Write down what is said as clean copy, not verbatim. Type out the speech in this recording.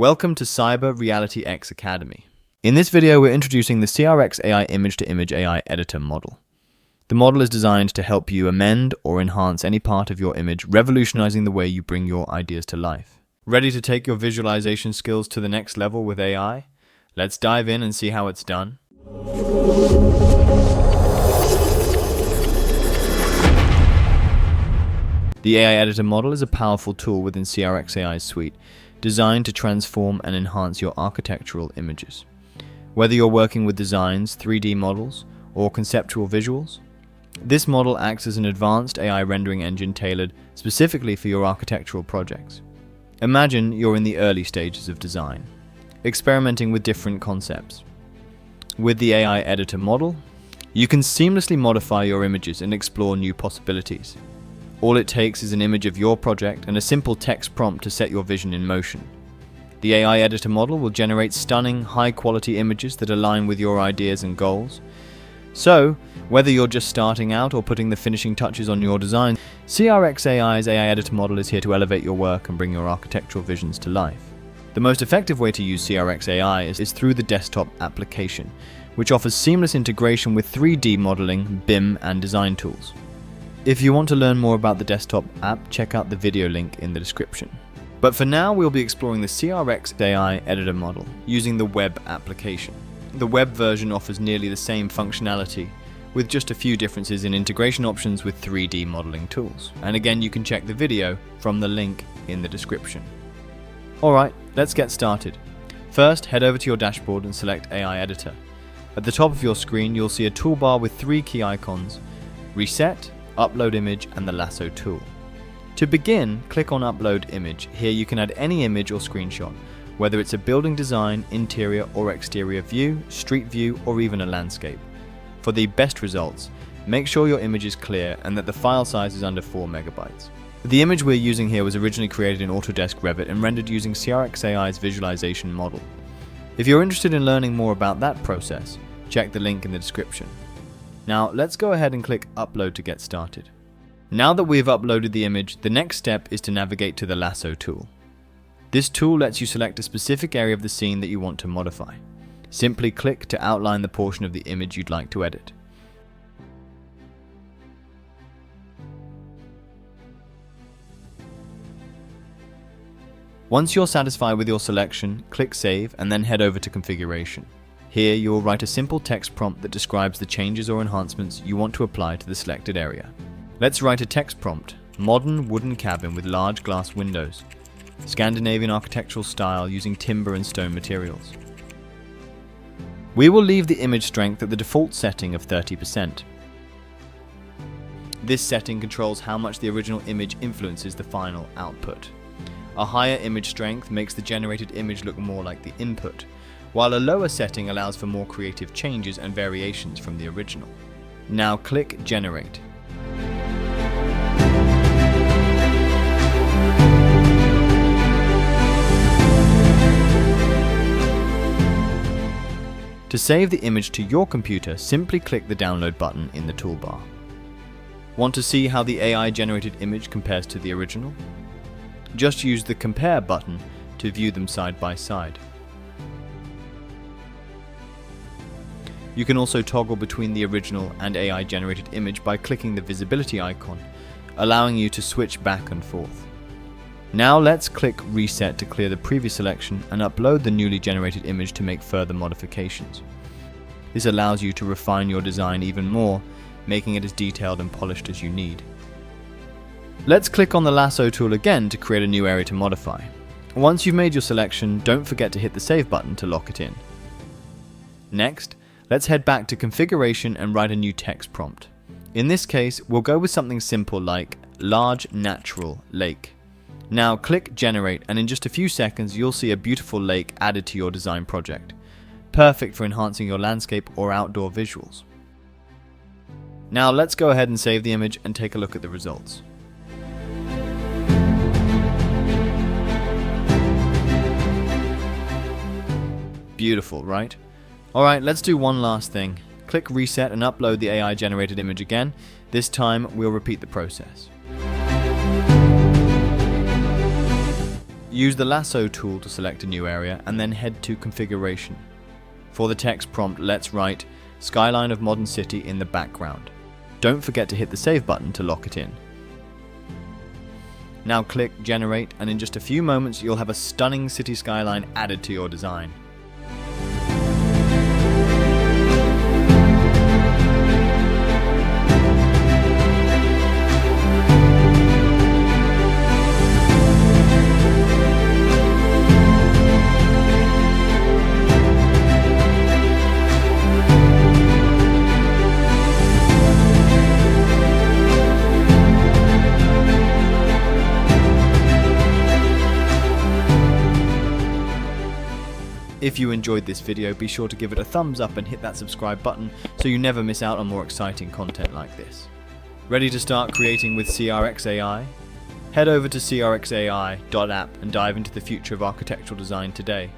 Welcome to CyberrealityX Academy. In this video, we're introducing the CRXAI image-to-image AI editor model. The model is designed to help you amend or enhance any part of your image, revolutionizing the way you bring your ideas to life. Ready to take your visualization skills to the next level with AI? Let's dive in and see how it's done. The AI editor model is a powerful tool within CRXAI's suite, designed to transform and enhance your architectural images. Whether you're working with designs, 3D models, or conceptual visuals, this model acts as an advanced AI rendering engine tailored specifically for your architectural projects. Imagine you're in the early stages of design, experimenting with different concepts. With the AI editor model, you can seamlessly modify your images and explore new possibilities. All it takes is an image of your project and a simple text prompt to set your vision in motion. The AI editor model will generate stunning, high-quality images that align with your ideas and goals. So, whether you're just starting out or putting the finishing touches on your design, CRXAI's AI editor model is here to elevate your work and bring your architectural visions to life. The most effective way to use CRXAI is through the desktop application, which offers seamless integration with 3D modeling, BIM, and design tools. If you want to learn more about the desktop app, check out the video link in the description. But for now, we'll be exploring the CRXAI editor model using the web application. The web version offers nearly the same functionality, with just a few differences in integration options with 3D modeling tools. And again, you can check the video from the link in the description. Alright, let's get started. First, head over to your dashboard and select AI Editor. At the top of your screen, you'll see a toolbar with 3 key icons: Reset, Upload Image, and the Lasso tool. To begin, click on Upload Image. Here you can add any image or screenshot, whether it's a building design, interior or exterior view, street view, or even a landscape. For the best results, make sure your image is clear and that the file size is under 4 megabytes. The image we're using here was originally created in Autodesk Revit and rendered using CRXAI's visualization model. If you're interested in learning more about that process, check the link in the description. Now let's go ahead and click Upload to get started. Now that we've uploaded the image, the next step is to navigate to the Lasso tool. This tool lets you select a specific area of the scene that you want to modify. Simply click to outline the portion of the image you'd like to edit. Once you're satisfied with your selection, click Save and then head over to Configuration. Here you will write a simple text prompt that describes the changes or enhancements you want to apply to the selected area. Let's write a text prompt: modern wooden cabin with large glass windows, Scandinavian architectural style using timber and stone materials. We will leave the image strength at the default setting of 30%. This setting controls how much the original image influences the final output. A higher image strength makes the generated image look more like the input, while a lower setting allows for more creative changes and variations from the original. Now click Generate. To save the image to your computer, simply click the Download button in the toolbar. Want to see how the AI-generated image compares to the original? Just use the Compare button to view them side by side. You can also toggle between the original and AI-generated image by clicking the visibility icon, allowing you to switch back and forth. Now let's click Reset to clear the previous selection and upload the newly generated image to make further modifications. This allows you to refine your design even more, making it as detailed and polished as you need. Let's click on the Lasso tool again to create a new area to modify. Once you've made your selection, don't forget to hit the Save button to lock it in. Next, let's head back to Configuration and write a new text prompt. In this case, we'll go with something simple like large natural lake. Now click Generate and in just a few seconds you'll see a beautiful lake added to your design project. Perfect for enhancing your landscape or outdoor visuals. Now let's go ahead and save the image and take a look at the results. Beautiful, right? Alright, let's do one last thing. Click Reset and upload the AI generated image again. This time we'll repeat the process. Use the lasso tool to select a new area and then head to Configuration. For the text prompt, let's write "Skyline of Modern City" in the background. Don't forget to hit the Save button to lock it in. Now click Generate, and in just a few moments you'll have a stunning city skyline added to your design. If you enjoyed this video, be sure to give it a thumbs up and hit that subscribe button so you never miss out on more exciting content like this. Ready to start creating with CRXAI? Head over to crxai.app and dive into the future of architectural design today.